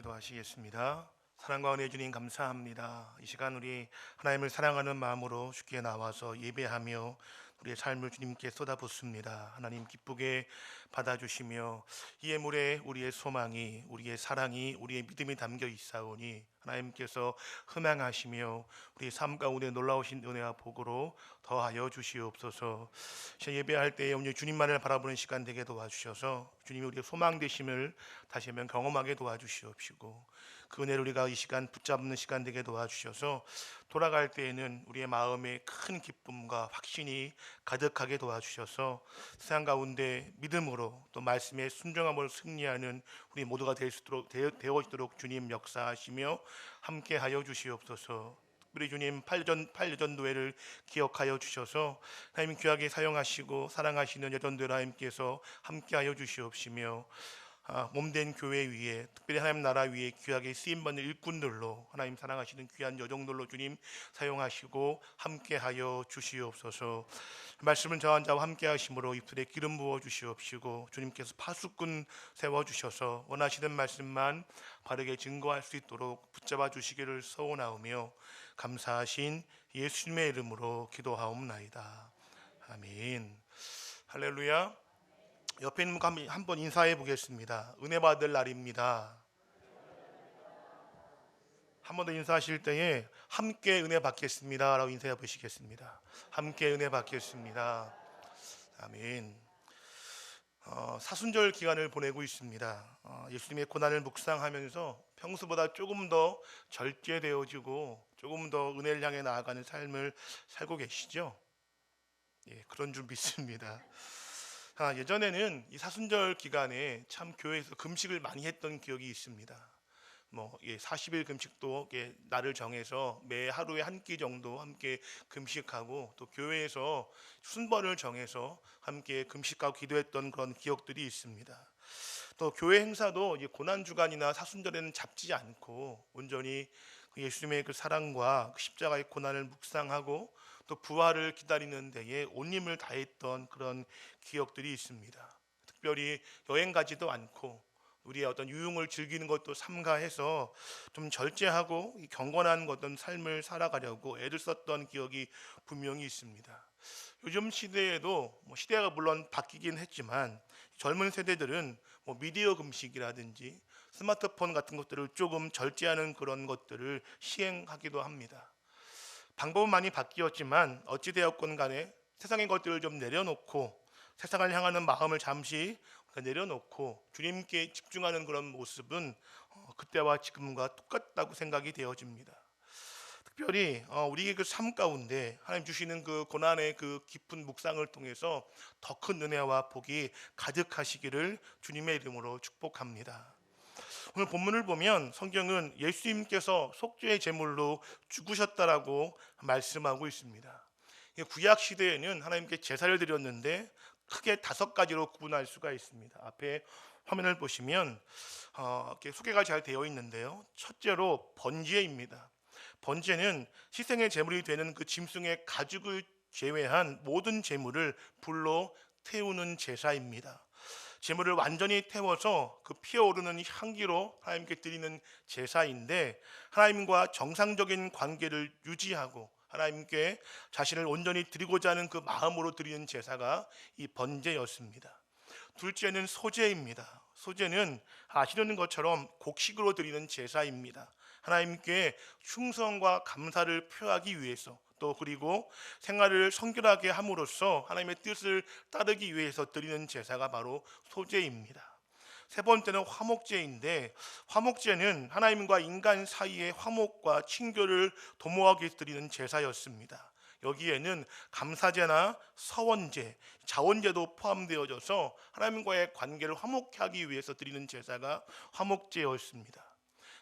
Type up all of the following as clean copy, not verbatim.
기도하시겠습니다. 사랑과 은혜 주님 감사합니다. 이 시간 우리 하나님을 사랑하는 마음으로 주께 나와서 예배하며 우리의 삶을 주님께 쏟아붓습니다. 하나님 기쁘게 받아주시며 이 예물에 우리의 소망이, 우리의 사랑이, 우리의 믿음이 담겨 있사오니 하나님께서 흠양하시며 우리 삶 가운데 놀라우신 은혜와 복으로 더하여 주시옵소서. 예배할 때에 오늘 주님만을 바라보는 시간 되게 도와주셔서 주님이 우리의 소망 되심을 다시 한번 경험하게 도와주시옵시고, 그 은혜를 우리가 이 시간 붙잡는 시간 되게 도와주셔서 돌아갈 때에는 우리의 마음에 큰 기쁨과 확신이 가득하게 도와주셔서 세상 가운데 믿음으로 또 말씀의 순종함으로 승리하는 우리 모두가 되어지도록 주님 역사하시며 함께하여 주시옵소서. 우리 주님 8년 여전도회를 기억하여 주셔서 하나님 귀하게 사용하시고 사랑하시는 여전도회 하나님께서 함께하여 주시옵시며, 몸된 교회 위에, 특별히 하나님 나라 위에 귀하게 쓰임받는 일꾼들로, 하나님 사랑하시는 귀한 여종들로 주님 사용하시고 함께하여 주시옵소서. 말씀은 저와 자와 함께하심으로 입술에 기름 부어 주시옵시고, 주님께서 파수꾼 세워주셔서 원하시는 말씀만 바르게 증거할 수 있도록 붙잡아 주시기를 소원하오며 감사하신 예수님의 이름으로 기도하옵나이다. 아멘. 할렐루야. 옆에 있는 분 한번 인사해 보겠습니다. 은혜 받을 날입니다. 한 번 더 인사하실 때에 함께 은혜 받겠습니다 라고 인사해 보시겠습니다. 함께 은혜 받겠습니다. 아멘. 사순절 기간을 보내고 있습니다. 예수님의 고난을 묵상하면서 평소보다 조금 더 절제되어지고 조금 더 은혜를 향해 나아가는 삶을 살고 계시죠? 예, 그런 줄 믿습니다. 예전에는 이 사순절 기간에 참 교회에서 금식을 많이 했던 기억이 있습니다. 40일 금식도 날을 정해서 매 하루에 한 끼 정도 함께 금식하고, 또 교회에서 순번을 정해서 함께 금식하고 기도했던 그런 기억들이 있습니다. 또 교회 행사도 고난 주간이나 사순절에는 잡지 않고 온전히 예수님의 그 사랑과 그 십자가의 고난을 묵상하고 또 부활을 기다리는 데에 온 힘을 다했던 그런 기억들이 있습니다. 특별히 여행 가지도 않고 우리의 어떤 유흥을 즐기는 것도 삼가해서 좀 절제하고 경건한 어떤 삶을 살아가려고 애를 썼던 기억이 분명히 있습니다. 요즘 시대에도 시대가 물론 바뀌긴 했지만 젊은 세대들은 미디어 금식이라든지 스마트폰 같은 것들을 조금 절제하는 그런 것들을 시행하기도 합니다. 방법은 많이 바뀌었지만 어찌되었건 간에 세상의 것들을 좀 내려놓고, 세상을 향하는 마음을 잠시 내려놓고 주님께 집중하는 그런 모습은 그때와 지금과 똑같다고 생각이 되어집니다. 특별히 우리의 그 삶 가운데 하나님 주시는 그 고난의 그 깊은 묵상을 통해서 더 큰 은혜와 복이 가득하시기를 주님의 이름으로 축복합니다. 오늘 본문을 보면 성경은 예수님께서 속죄의 제물로 죽으셨다라고 말씀하고 있습니다. 구약 시대에는 하나님께 제사를 드렸는데 크게 5가지로 구분할 수가 있습니다. 앞에 화면을 보시면 이렇게 소개가 잘 되어 있는데요. 첫째로 번제입니다. 번제는 희생의 제물이 되는 그 짐승의 가죽을 제외한 모든 제물을 불로 태우는 제사입니다. 제물을 완전히 태워서 그 피어오르는 향기로 하나님께 드리는 제사인데, 하나님과 정상적인 관계를 유지하고 하나님께 자신을 온전히 드리고자 하는 그 마음으로 드리는 제사가 이 번제였습니다. 둘째는 소제입니다. 소제는 아시는 것처럼 곡식으로 드리는 제사입니다. 하나님께 충성과 감사를 표하기 위해서, 또 그리고 생활을 성결하게 함으로써 하나님의 뜻을 따르기 위해서 드리는 제사가 바로 소제입니다. 세 번째는 화목제인데, 화목제는 하나님과 인간 사이의 화목과 친교를 도모하기 위해서 드리는 제사였습니다. 여기에는 감사제나 서원제, 자원제도 포함되어져서 하나님과의 관계를 화목하게 하기 위해서 드리는 제사가 화목제였습니다.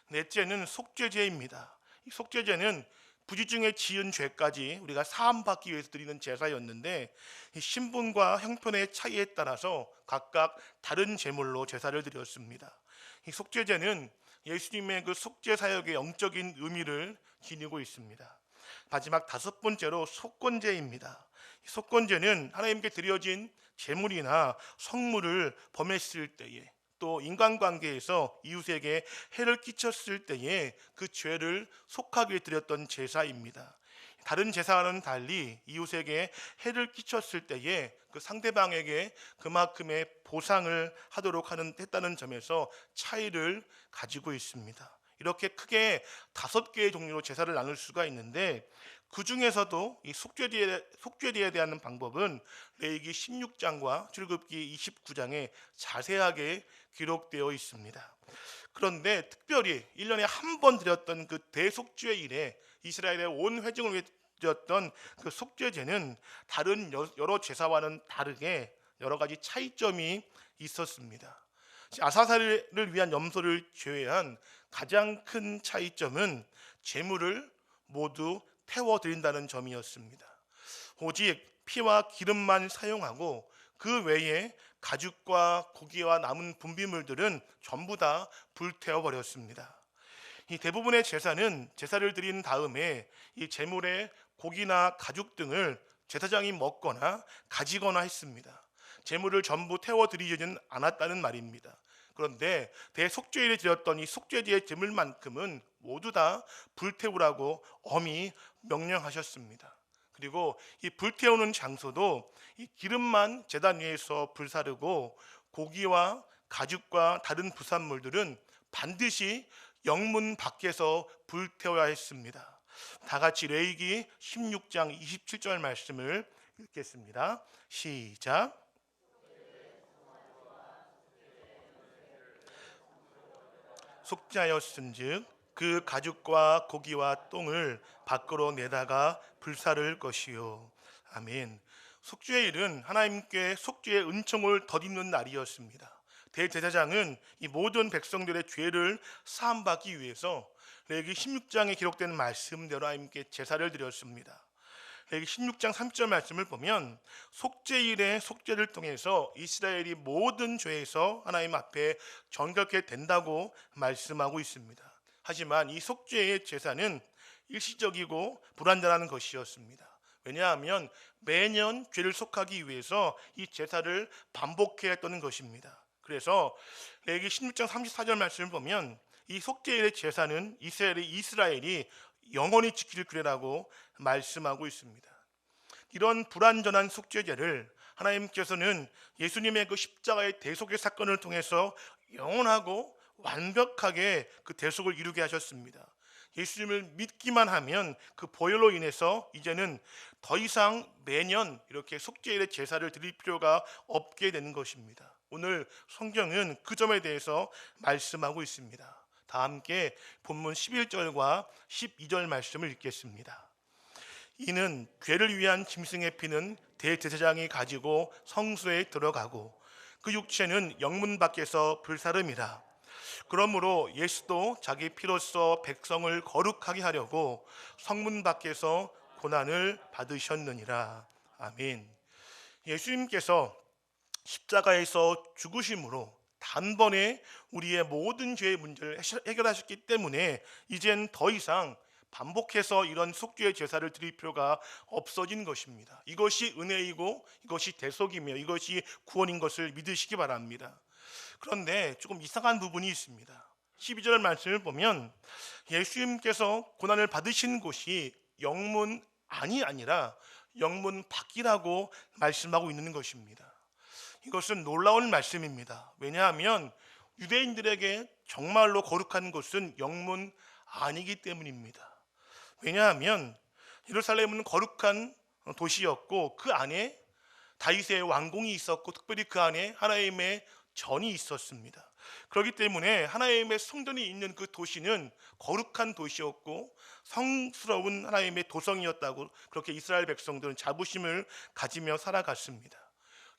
넷째는 속죄제입니다. 이 속죄제는 부지 중에 지은 죄까지 우리가 사함받기 위해서 드리는 제사였는데, 이 신분과 형편의 차이에 따라서 각각 다른 제물로 제사를 드렸습니다. 이 속죄제는 예수님의 그 속죄 사역의 영적인 의미를 지니고 있습니다. 마지막 5번째로 속건제입니다. 속건제는 하나님께 드려진 제물이나 성물을 범했을 때에, 또 인간관계에서 이웃에게 해를 끼쳤을 때에 그 죄를 속하게 드렸던 제사입니다. 다른 제사와는 달리 이웃에게 해를 끼쳤을 때에 그 상대방에게 그만큼의 보상을 하도록 했다는 점에서 차이를 가지고 있습니다. 이렇게 크게 5개의 종류로 제사를 나눌 수가 있는데, 그 중에서도 이 속죄제에 대한 방법은 레위기 16장과 출애굽기 29장에 자세하게 기록되어 있습니다. 그런데 특별히 1년에 한 번 드렸던 그 대속죄일에 이스라엘의 온 회중을 위해 드렸던 그 속죄제는 다른 여러 제사와는 다르게 여러 가지 차이점이 있었습니다. 아사사를 위한 염소를 제외한 가장 큰 차이점은 제물을 모두 태워드린다는 점이었습니다. 오직 피와 기름만 사용하고 그 외에 가죽과 고기와 남은 분비물들은 전부 다 불태워 버렸습니다. 이 대부분의 제사를 드린 다음에 이 제물의 고기나 가죽 등을 제사장이 먹거나 가지거나 했습니다. 제물을 전부 태워드리지는 않았다는 말입니다. 그런데 대속죄일에 드렸던 이 속죄제의 제물만큼은 모두 다 불태우라고 엄히 명령하셨습니다. 그리고 이 불태우는 장소도 이 기름만 제단 위에서 불사르고 고기와 가죽과 다른 부산물들은 반드시 영문 밖에서 불태워야 했습니다. 다 같이 레위기 16장 27절 말씀을 읽겠습니다. 시작. 속죄하였은즉 그 가죽과 고기와 똥을 밖으로 내다가 불사를 것이요. 아멘. 속죄일은 하나님께 속죄의 은총을 덧입는 날이었습니다. 대제사장은 이 모든 백성들의 죄를 사함받기 위해서 레위기 16장에 기록된 말씀대로 하나님께 제사를 드렸습니다. 레위기 16장 30절 말씀을 보면 속죄일의 속죄를 통해서 이스라엘이 모든 죄에서 하나님 앞에 정결케 된다고 말씀하고 있습니다. 하지만 이 속죄의 제사는 일시적이고 불완전한 것이었습니다. 왜냐하면 매년 죄를 속하기 위해서 이 제사를 반복해야 했던 것입니다. 그래서 레위기 16장 34절 말씀을 보면 이 속죄일의 제사는 이스라엘이 영원히 지킬 규례라고 말씀하고 있습니다. 이런 불완전한 속죄제를 하나님께서는 예수님의 그 십자가의 대속의 사건을 통해서 영원하고 완벽하게 그 대속을 이루게 하셨습니다. 예수님을 믿기만 하면 그 보혈로 인해서 이제는 더 이상 매년 이렇게 속죄일의 제사를 드릴 필요가 없게 되는 것입니다. 오늘 성경은 그 점에 대해서 말씀하고 있습니다. 다 함께 본문 11절과 12절 말씀을 읽겠습니다. 이는 죄를 위한 짐승의 피는 대제사장이 가지고 성소에 들어가고 그 육체는 영문 밖에서 불사름이라. 그러므로 예수도 자기 피로써 백성을 거룩하게 하려고 성문 밖에서 고난을 받으셨느니라. 아멘. 예수님께서 십자가에서 죽으심으로 단번에 우리의 모든 죄의 문제를 해결하셨기 때문에 이젠 더 이상 반복해서 이런 속죄의 제사를 드릴 필요가 없어진 것입니다. 이것이 은혜이고 이것이 대속이며 이것이 구원인 것을 믿으시기 바랍니다. 그런데 조금 이상한 부분이 있습니다. 12절 말씀을 보면 예수님께서 고난을 받으신 곳이 영문 안이 아니라 영문 밖이라고 말씀하고 있는 것입니다. 이것은 놀라운 말씀입니다. 왜냐하면 유대인들에게 정말로 거룩한 곳은 영문 안이기 때문입니다. 왜냐하면 예루살렘은 거룩한 도시였고 그 안에 다윗의 왕궁이 있었고 특별히 그 안에 하나님의 전이 있었습니다. 그렇기 때문에 하나님의 성전이 있는 그 도시는 거룩한 도시였고 성스러운 하나님의 도성이었다고 그렇게 이스라엘 백성들은 자부심을 가지며 살아갔습니다.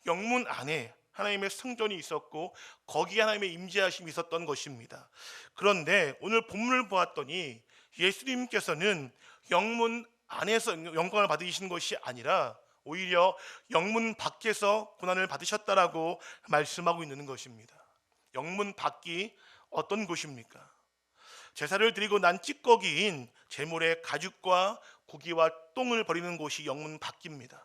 영문 안에 하나님의 성전이 있었고 거기에 하나님의 임재하심이 있었던 것입니다. 그런데 오늘 본문을 보았더니 예수님께서는 영문 안에서 영광을 받으신 것이 아니라 오히려 영문 밖에서 고난을 받으셨다라고 말씀하고 있는 것입니다. 영문 밖이 어떤 곳입니까? 제사를 드리고 난 찌꺼기인 제물의 가죽과 고기와 똥을 버리는 곳이 영문 밖입니다.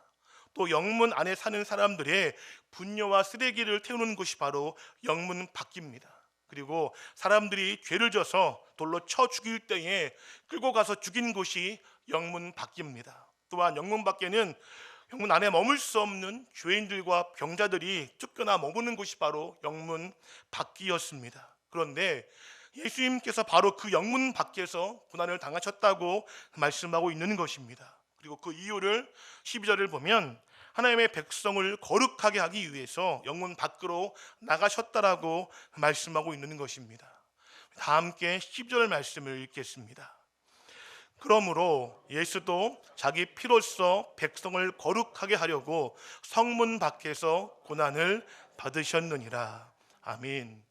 또 영문 안에 사는 사람들의 분뇨와 쓰레기를 태우는 곳이 바로 영문 밖입니다. 그리고 사람들이 죄를 져서 돌로 쳐 죽일 때에 끌고 가서 죽인 곳이 영문 밖입니다. 또한 영문 밖에는 영문 안에 머물 수 없는 죄인들과 병자들이 쫓겨나 머무는 곳이 바로 영문 밖이었습니다. 그런데 예수님께서 바로 그 영문 밖에서 고난을 당하셨다고 말씀하고 있는 것입니다. 그리고 그 이유를 12절을 보면 하나님의 백성을 거룩하게 하기 위해서 영문 밖으로 나가셨다라고 말씀하고 있는 것입니다. 다 함께 12절 말씀을 읽겠습니다. 그러므로 예수도 자기 피로써 백성을 거룩하게 하려고 성문 밖에서 고난을 받으셨느니라. 아멘.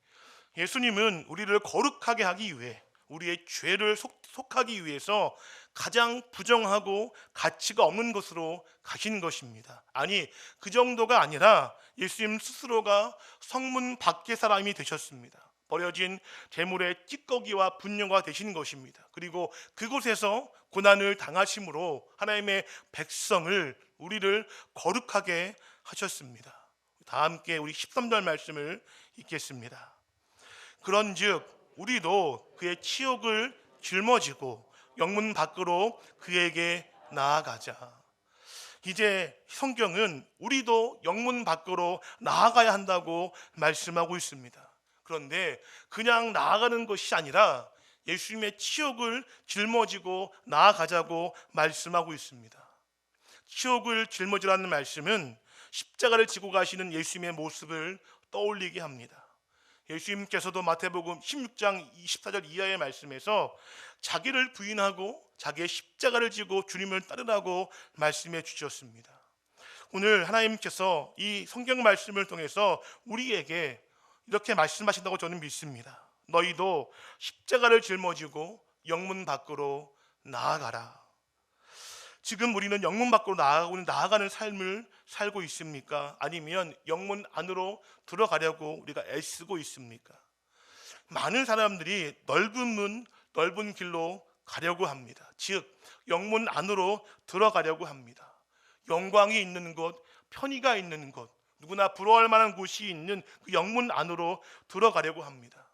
예수님은 우리를 거룩하게 하기 위해, 우리의 죄를 속하기 위해서 가장 부정하고 가치가 없는 곳으로 가신 것입니다. 아니, 그 정도가 아니라 예수님 스스로가 성문 밖의 사람이 되셨습니다. 버려진 재물의 찌꺼기와 분뇨가 되신 것입니다. 그리고 그곳에서 고난을 당하심으로 하나님의 백성을, 우리를 거룩하게 하셨습니다. 다 함께 우리 13절 말씀을 읽겠습니다. 그런즉 우리도 그의 치욕을 짊어지고 영문 밖으로 그에게 나아가자. 이제 성경은 우리도 영문 밖으로 나아가야 한다고 말씀하고 있습니다. 그런데 그냥 나아가는 것이 아니라 예수님의 치욕을 짊어지고 나아가자고 말씀하고 있습니다. 치욕을 짊어지라는 말씀은 십자가를 지고 가시는 예수님의 모습을 떠올리게 합니다. 예수님께서도 마태복음 16장 24절 이하의 말씀에서 자기를 부인하고 자기의 십자가를 지고 주님을 따르라고 말씀해 주셨습니다. 오늘 하나님께서 이 성경 말씀을 통해서 우리에게 이렇게 말씀하신다고 저는 믿습니다. 너희도 십자가를 짊어지고 영문 밖으로 나아가라. 지금 우리는 영문 밖으로 나아가는 삶을 살고 있습니까? 아니면 영문 안으로 들어가려고 우리가 애쓰고 있습니까? 많은 사람들이 넓은 문, 넓은 길로 가려고 합니다. 즉, 영문 안으로 들어가려고 합니다. 영광이 있는 곳, 편의가 있는 곳, 누구나 부러워할 만한 곳이 있는 그 영문 안으로 들어가려고 합니다.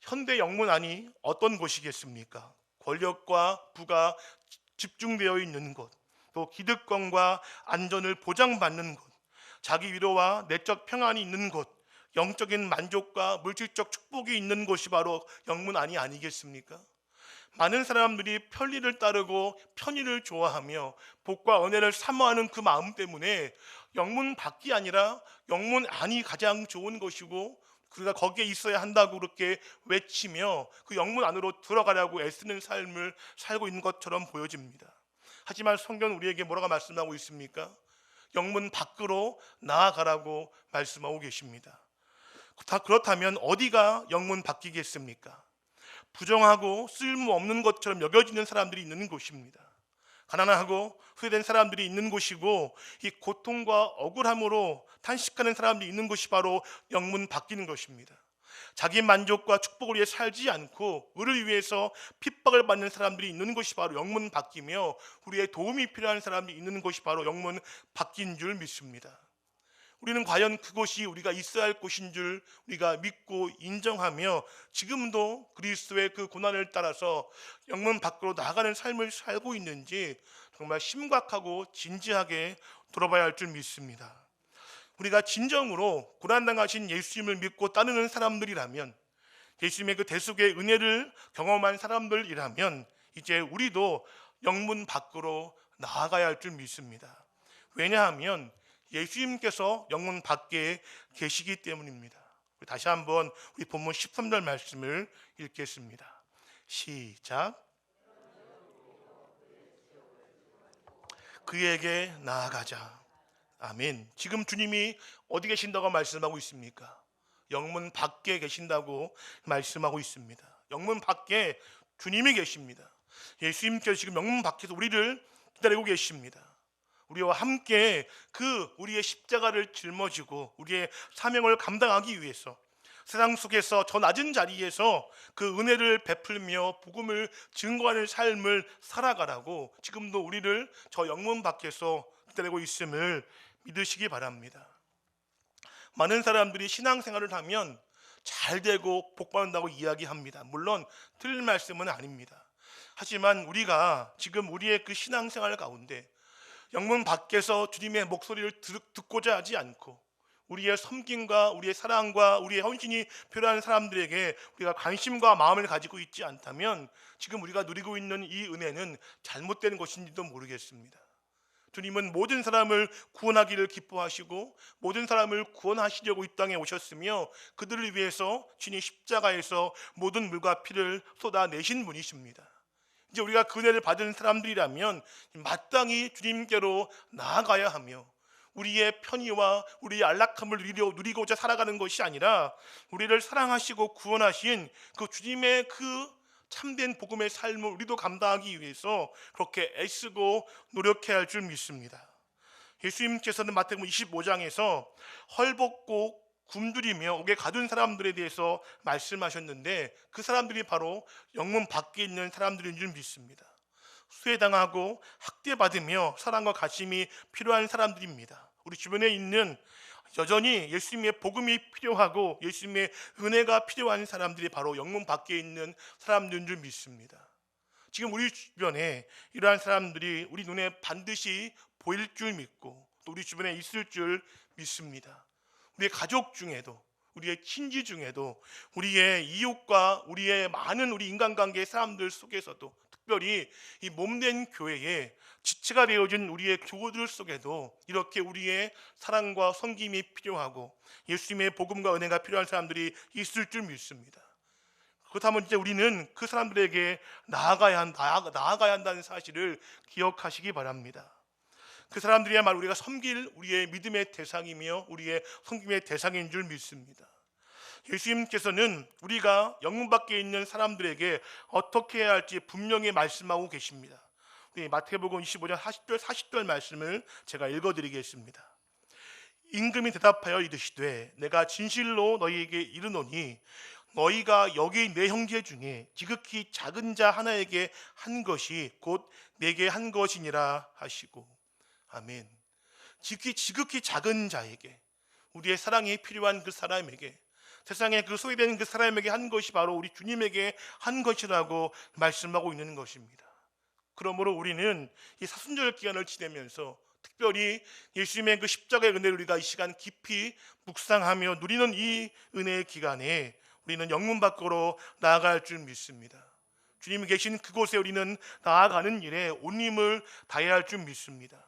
현대 영문 안이 어떤 곳이겠습니까? 권력과 부가 집중되어 있는 곳, 또 기득권과 안전을 보장받는 곳, 자기 위로와 내적 평안이 있는 곳, 영적인 만족과 물질적 축복이 있는 곳이 바로 영문 안이 아니겠습니까? 많은 사람들이 편리를 따르고 편의를 좋아하며 복과 은혜를 사모하는 그 마음 때문에 영문 밖이 아니라 영문 안이 가장 좋은 것이고 우리가 거기에 있어야 한다고 그렇게 외치며 그 영문 안으로 들어가려고 애쓰는 삶을 살고 있는 것처럼 보여집니다. 하지만 성경은 우리에게 뭐라고 말씀하고 있습니까? 영문 밖으로 나아가라고 말씀하고 계십니다. 다 그렇다면 어디가 영문 밖이겠습니까? 부정하고 쓸모없는 것처럼 여겨지는 사람들이 있는 곳입니다. 가난하고 후회된 사람들이 있는 곳이고, 이 고통과 억울함으로 탄식하는 사람들이 있는 곳이 바로 영문 바뀌는 것입니다. 자기 만족과 축복을 위해 살지 않고 을을 위해서 핍박을 받는 사람들이 있는 곳이 바로 영문 바뀌며, 우리의 도움이 필요한 사람들이 있는 곳이 바로 영문 바뀐 줄 믿습니다. 우리는 과연 그곳이 우리가 있어야 할 곳인 줄 우리가 믿고 인정하며 지금도 그리스도의 그 고난을 따라서 영문 밖으로 나가는 삶을 살고 있는지 정말 심각하고 진지하게 돌아봐야 할 줄 믿습니다. 우리가 진정으로 고난당하신 예수님을 믿고 따르는 사람들이라면, 예수님의 그 대속의 은혜를 경험한 사람들이라면 이제 우리도 영문 밖으로 나아가야 할 줄 믿습니다. 왜냐하면 예수님께서 영문 밖에 계시기 때문입니다. 다시 한번 우리 본문 13절 말씀을 읽겠습니다. 시작. 그에게 나아가자. 아멘. 지금 주님이 어디 계신다고 말씀하고 있습니까? 영문 밖에 계신다고 말씀하고 있습니다. 영문 밖에 주님이 계십니다. 예수님께서 지금 영문 밖에서 우리를 기다리고 계십니다. 우리와 함께 그 우리의 십자가를 짊어지고 우리의 사명을 감당하기 위해서 세상 속에서 저 낮은 자리에서 그 은혜를 베풀며 복음을 증거하는 삶을 살아가라고 지금도 우리를 저 영문 밖에서 기다리고 있음을 믿으시기 바랍니다. 많은 사람들이 신앙생활을 하면 잘 되고 복받는다고 이야기합니다. 물론 틀린 말씀은 아닙니다. 하지만 우리가 지금 우리의 그 신앙생활 가운데 영문 밖에서 주님의 목소리를 듣고자 하지 않고 우리의 섬김과 우리의 사랑과 우리의 헌신이 필요한 사람들에게 우리가 관심과 마음을 가지고 있지 않다면 지금 우리가 누리고 있는 이 은혜는 잘못된 것인지도 모르겠습니다. 주님은 모든 사람을 구원하기를 기뻐하시고 모든 사람을 구원하시려고 이 땅에 오셨으며 그들을 위해서 주님 십자가에서 모든 물과 피를 쏟아내신 분이십니다. 이제 우리가 그 은혜를 받은 사람들이라면 마땅히 주님께로 나아가야 하며 우리의 편의와 우리의 안락함을 누리고자 살아가는 것이 아니라 우리를 사랑하시고 구원하신 그 주님의 그 참된 복음의 삶을 우리도 감당하기 위해서 그렇게 애쓰고 노력해야 할 줄 믿습니다. 예수님께서는 마태복음 25장에서 헐벗고 굶주리며 옥에 가둔 사람들에 대해서 말씀하셨는데 그 사람들이 바로 영문 밖에 있는 사람들인 줄 믿습니다. 수혜당하고 학대받으며 사랑과 가심이 필요한 사람들입니다. 우리 주변에 있는 여전히 예수님의 복음이 필요하고 예수님의 은혜가 필요한 사람들이 바로 영문 밖에 있는 사람들인 줄 믿습니다. 지금 우리 주변에 이러한 사람들이 우리 눈에 반드시 보일 줄 믿고 또 우리 주변에 있을 줄 믿습니다. 우리의 가족 중에도 우리의 친지 중에도 우리의 이웃과 우리의 많은 우리 인간관계 사람들 속에서도 특별히 이 몸된 교회에 지체가 되어진 우리의 교우들 속에도 이렇게 우리의 사랑과 섬김이 필요하고 예수님의 복음과 은혜가 필요한 사람들이 있을 줄 믿습니다. 그렇다면 이제 우리는 그 사람들에게 나아가야 한다는 사실을 기억하시기 바랍니다. 그 사람들이야말로 우리가 섬길 우리의 믿음의 대상이며 우리의 섬김의 대상인 줄 믿습니다. 예수님께서는 우리가 영문 밖에 있는 사람들에게 어떻게 해야 할지 분명히 말씀하고 계십니다. 마태복음 25장 40절 말씀을 제가 읽어드리겠습니다. 임금이 대답하여 이르시되 내가 진실로 너희에게 이르노니 너희가 여기 내 형제 중에 지극히 작은 자 하나에게 한 것이 곧 내게 한 것이니라 하시고 아멘. 지극히 작은 자에게 우리의 사랑이 필요한 그 사람에게 세상에 그 소외된 그 사람에게 한 것이 바로 우리 주님에게 한 것이라고 말씀하고 있는 것입니다. 그러므로 우리는 이 사순절 기간을 지내면서 특별히 예수님의 그 십자가의 은혜를 우리가 이 시간 깊이 묵상하며 누리는 이 은혜의 기간에 우리는 영문 밖으로 나아갈 줄 믿습니다. 주님이 계신 그곳에 우리는 나아가는 일에 온 힘을 다해야 할 줄 믿습니다.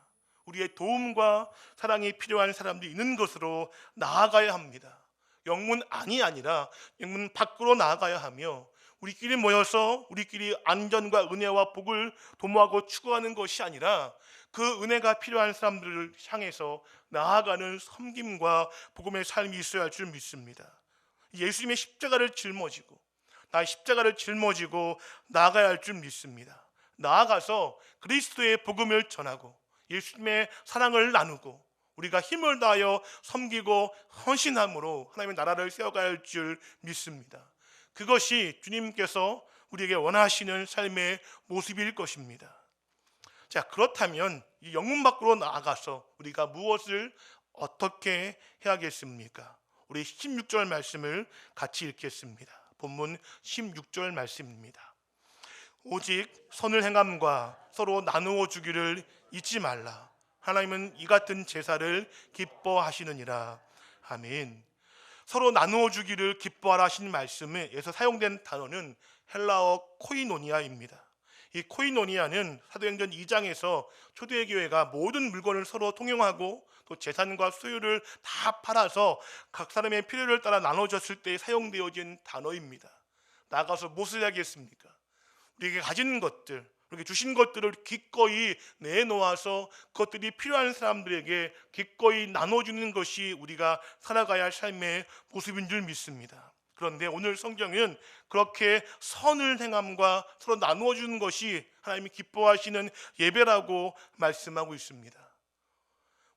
우리의 도움과 사랑이 필요한 사람들이 있는 곳으로 나아가야 합니다. 영문 안이 아니라 영문 밖으로 나아가야 하며 우리끼리 모여서 우리끼리 안전과 은혜와 복을 도모하고 추구하는 것이 아니라 그 은혜가 필요한 사람들을 향해서 나아가는 섬김과 복음의 삶이 있어야 할 줄 믿습니다. 예수님의 십자가를 짊어지고 나의 십자가를 짊어지고 나아가야 할 줄 믿습니다. 나아가서 그리스도의 복음을 전하고 예수님의 사랑을 나누고 우리가 힘을 다하여 섬기고 헌신함으로 하나님의 나라를 세워가야 할 줄 믿습니다. 그것이 주님께서 우리에게 원하시는 삶의 모습일 것입니다. 자, 그렇다면 이 영문 밖으로 나아가서 우리가 무엇을 어떻게 해야겠습니까? 우리 16절 말씀을 같이 읽겠습니다. 본문 16절 말씀입니다. 오직 선을 행함과 서로 나누어 주기를 잊지 말라. 하나님은 이 같은 제사를 기뻐하시느니라. 아멘. 서로 나누어 주기를 기뻐하라 하신 말씀에서 사용된 단어는 헬라어 코이노니아입니다. 이 코이노니아는 사도행전 2장에서 초대의 교회가 모든 물건을 서로 통용하고 또 재산과 소유를 다 팔아서 각 사람의 필요를 따라 나눠줬을 때 사용되어진 단어입니다. 나아가서 무엇을 하겠습니까? 우리에게 가진 것들, 이렇게 주신 것들을 기꺼이 내놓아서 그것들이 필요한 사람들에게 기꺼이 나눠주는 것이 우리가 살아가야 할 삶의 모습인 줄 믿습니다. 그런데 오늘 성경은 그렇게 선을 행함과 서로 나누어주는 것이 하나님이 기뻐하시는 예배라고 말씀하고 있습니다.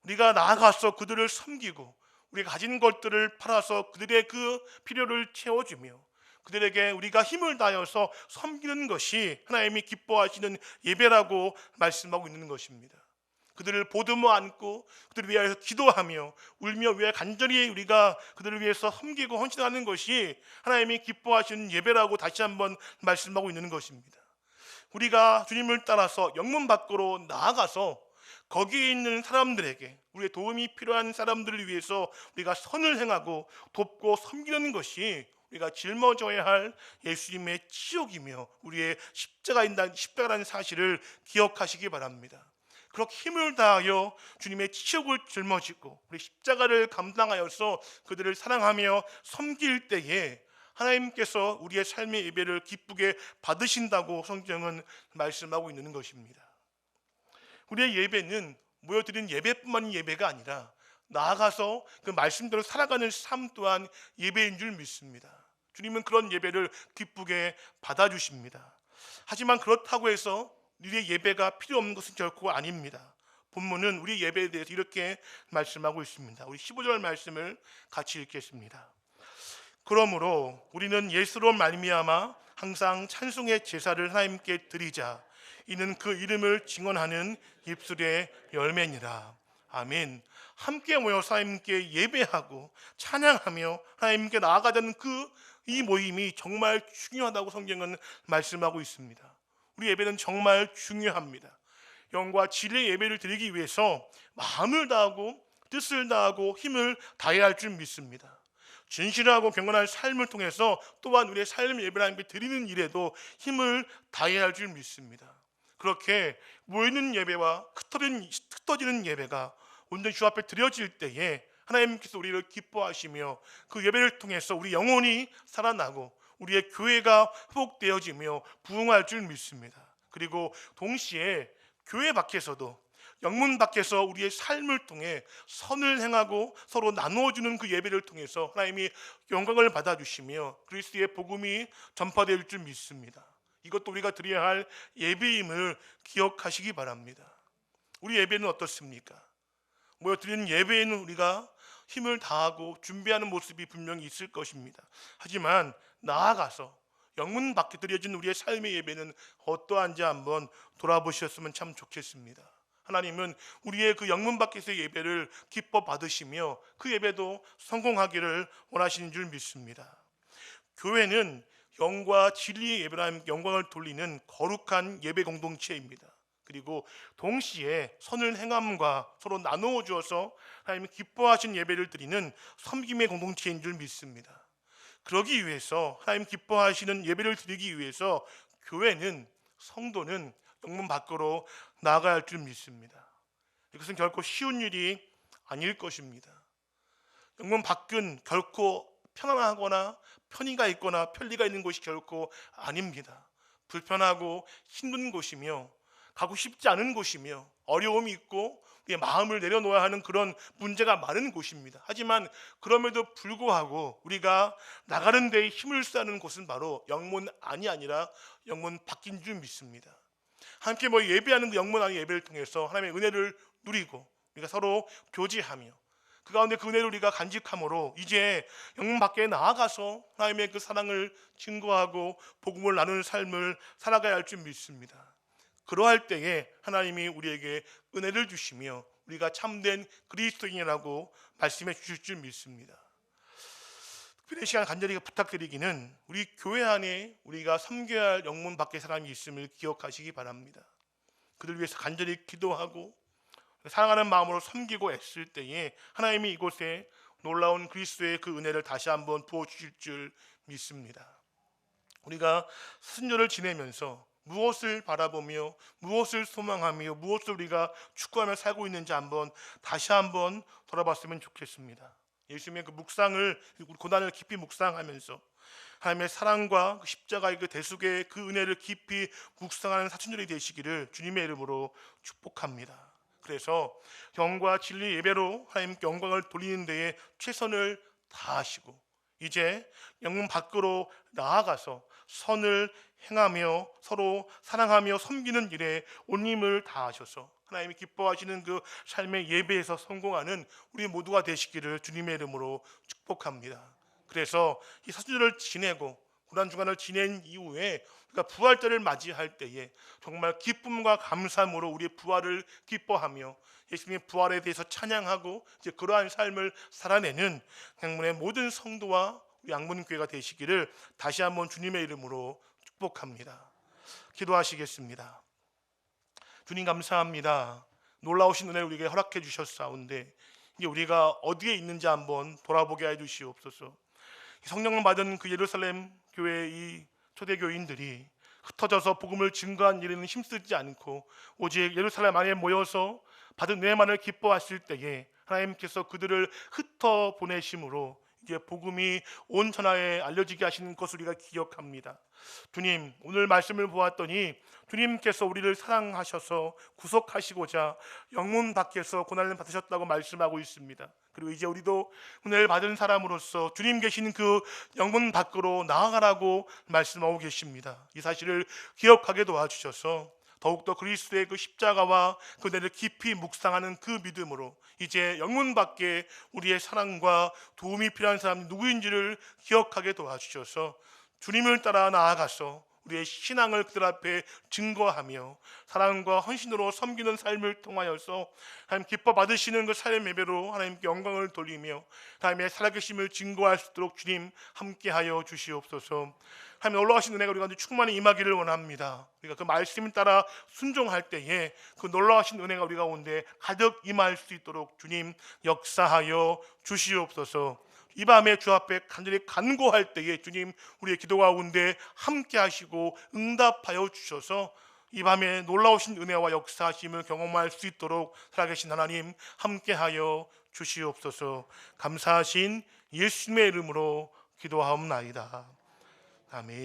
우리가 나아가서 그들을 섬기고 우리가 가진 것들을 팔아서 그들의 그 필요를 채워주며 그들에게 우리가 힘을 다해서 섬기는 것이 하나님이 기뻐하시는 예배라고 말씀하고 있는 것입니다. 그들을 보듬어 안고 그들을 위하여 기도하며 울며 위하여 간절히 우리가 그들을 위해서 섬기고 헌신하는 것이 하나님이 기뻐하시는 예배라고 다시 한번 말씀하고 있는 것입니다. 우리가 주님을 따라서 영문 밖으로 나아가서 거기에 있는 사람들에게 우리의 도움이 필요한 사람들을 위해서 우리가 선을 행하고 돕고 섬기는 것이 우리가 짊어져야 할 예수님의 치욕이며 우리의 십자가라는 사실을 기억하시기 바랍니다. 그렇게 힘을 다하여 주님의 치욕을 짊어지고 우리 십자가를 감당하여서 그들을 사랑하며 섬길 때에 하나님께서 우리의 삶의 예배를 기쁘게 받으신다고 성경은 말씀하고 있는 것입니다. 우리의 예배는 모여드린 예배뿐만이 예배가 아니라 나아가서 그 말씀대로 살아가는 삶 또한 예배인 줄 믿습니다. 주님은 그런 예배를 기쁘게 받아주십니다. 하지만 그렇다고 해서 우리의 예배가 필요 없는 것은 결코 아닙니다. 본문은 우리 예배에 대해서 이렇게 말씀하고 있습니다. 우리 15절 말씀을 같이 읽겠습니다. 그러므로 우리는 예수로 말미암아 항상 찬송의 제사를 하나님께 드리자. 이는 그 이름을 증언하는 입술의 열매니라. 아멘. 함께 모여서 하나님께 예배하고 찬양하며 하나님께 나아가자는 이 모임이 정말 중요하다고 성경은 말씀하고 있습니다. 우리 예배는 정말 중요합니다. 영과 진리의 예배를 드리기 위해서 마음을 다하고 뜻을 다하고 힘을 다해야 할 줄 믿습니다. 진실하고 경건한 삶을 통해서 또한 우리의 삶의 예배를 하나님께 드리는 일에도 힘을 다해야 할 줄 믿습니다. 그렇게 모이는 예배와 흩어지는 예배가 온전히 주 앞에 드려질 때에 하나님께서 우리를 기뻐하시며 그 예배를 통해서 우리 영혼이 살아나고 우리의 교회가 회복되어지며 부흥할 줄 믿습니다. 그리고 동시에 교회 밖에서도 영문 밖에서 우리의 삶을 통해 선을 행하고 서로 나누어주는 그 예배를 통해서 하나님이 영광을 받아주시며 그리스도의 복음이 전파될 줄 믿습니다. 이것도 우리가 드려야 할 예배임을 기억하시기 바랍니다. 우리 예배는 어떻습니까? 모여드리는 예배에는 우리가 힘을 다하고 준비하는 모습이 분명히 있을 것입니다. 하지만 나아가서 영문 밖에 드려진 우리의 삶의 예배는 어떠한지 한번 돌아보셨으면 참 좋겠습니다. 하나님은 우리의 그 영문 밖에서의 예배를 기뻐 받으시며 그 예배도 성공하기를 원하시는 줄 믿습니다. 교회는 영과 진리의 예배로 영광을 돌리는 거룩한 예배 공동체입니다. 그리고 동시에 선을 행함과 서로 나누어 주어서 하나님이 기뻐하신 예배를 드리는 섬김의 공동체인 줄 믿습니다. 그러기 위해서 하나님 기뻐하시는 예배를 드리기 위해서 교회는 성도는 영문 밖으로 나아가야 할 줄 믿습니다. 이것은 결코 쉬운 일이 아닐 것입니다. 영문 밖은 결코 편안하거나 편의가 있거나 편리가 있는 곳이 결코 아닙니다. 불편하고 힘든 곳이며 가고 싶지 않은 곳이며 어려움이 있고 우리의 마음을 내려놓아야 하는 그런 문제가 많은 곳입니다. 하지만 그럼에도 불구하고 우리가 나가는 데에 힘을 쓰는 곳은 바로 영문 안이 아니라 영문 밖인 줄 믿습니다. 함께 예배하는 그 영문 안의 예배를 통해서 하나님의 은혜를 누리고 우리가 서로 교제하며 그 가운데 그 은혜를 우리가 간직함으로 이제 영문 밖에 나아가서 하나님의 그 사랑을 증거하고 복음을 나누는 삶을 살아가야 할 줄 믿습니다. 그러할 때에 하나님이 우리에게 은혜를 주시며 우리가 참된 그리스도인이라고 말씀해 주실 줄 믿습니다. 특별히 시간 간절히 부탁드리기는 우리 교회 안에 우리가 섬겨야 할 영문 밖의 사람이 있음을 기억하시기 바랍니다. 그들 위해서 간절히 기도하고 사랑하는 마음으로 섬기고 애쓸 때에 하나님이 이곳에 놀라운 그리스도의 그 은혜를 다시 한번 부어주실 줄 믿습니다. 우리가 순절을 지내면서 무엇을 바라보며 무엇을 소망하며 무엇을 우리가 추구하며 살고 있는지 다시 한번 돌아봤으면 좋겠습니다. 예수님의 그 묵상을, 고난을 깊이 묵상하면서 하나님의 사랑과 그 십자가의 그 대속의 그 은혜를 깊이 묵상하는 사순절이 되시기를 주님의 이름으로 축복합니다. 그래서 영과 진리 예배로 하나님께 영광을 돌리는 데에 최선을 다하시고 이제 영문 밖으로 나아가서 선을 행하며 서로 사랑하며 섬기는 일에 온 힘을 다하셔서 하나님이 기뻐하시는 그 삶의 예배에서 성공하는 우리 모두가 되시기를 주님의 이름으로 축복합니다. 그래서 이 사순절을 지내고 고난주간을 지낸 이후에 우리가 부활절을 맞이할 때에 정말 기쁨과 감사함으로 우리의 부활을 기뻐하며 예수님의 부활에 대해서 찬양하고 이제 그러한 삶을 살아내는 행문의 모든 성도와 우리 양문교회가 되시기를 다시 한번 주님의 이름으로 축복합니다. 기도하시겠습니다. 주님 감사합니다. 놀라우신 은혜를 우리에게 허락해 주셨사온데 이제 우리가 어디에 있는지 한번 돌아보게 해 주시옵소서. 성령을 받은 그 예루살렘 교회의 이 초대교인들이 흩어져서 복음을 증거한 일에는 힘쓰지 않고 오직 예루살렘 안에 모여서 받은 은혜만을 기뻐하실 때에 하나님께서 그들을 흩어 보내심으로 이제 복음이 온 천하에 알려지게 하시는 것을 우리가 기억합니다. 주님, 오늘 말씀을 보았더니 주님께서 우리를 사랑하셔서 구속하시고자 영문 밖에서 고난을 받으셨다고 말씀하고 있습니다. 그리고 이제 우리도 은혜를 받은 사람으로서 주님 계신 그 영문 밖으로 나아가라고 말씀하고 계십니다. 이 사실을 기억하게 도와주셔서 더욱더 그리스도의 그 십자가와 그 은혜를 깊이 묵상하는 그 믿음으로 이제 영문 밖에 우리의 사랑과 도움이 필요한 사람이 누구인지를 기억하게 도와주셔서 주님을 따라 나아가서 우리의 신앙을 그들 앞에 증거하며 사랑과 헌신으로 섬기는 삶을 통하여서 하나님 기뻐 받으시는 그 삶의 예배로 하나님께 영광을 돌리며 하나님의 살아계심을 증거할 수 있도록 주님 함께하여 주시옵소서. 하나님 놀라우신 은혜가 우리 가운데 충만히 임하기를 원합니다. 우리가 그 말씀 따라 순종할 때에 그 놀라우신 은혜가 우리 가운데 가득 임할 수 있도록 주님 역사하여 주시옵소서. 이 밤에 주 앞에 간절히 간구할 때에 주님 우리의 기도 가운데 함께 하시고 응답하여 주셔서 이 밤에 놀라우신 은혜와 역사하심을 경험할 수 있도록 살아계신 하나님 함께하여 주시옵소서. 감사하신 예수님의 이름으로 기도하옵나이다. 아멘.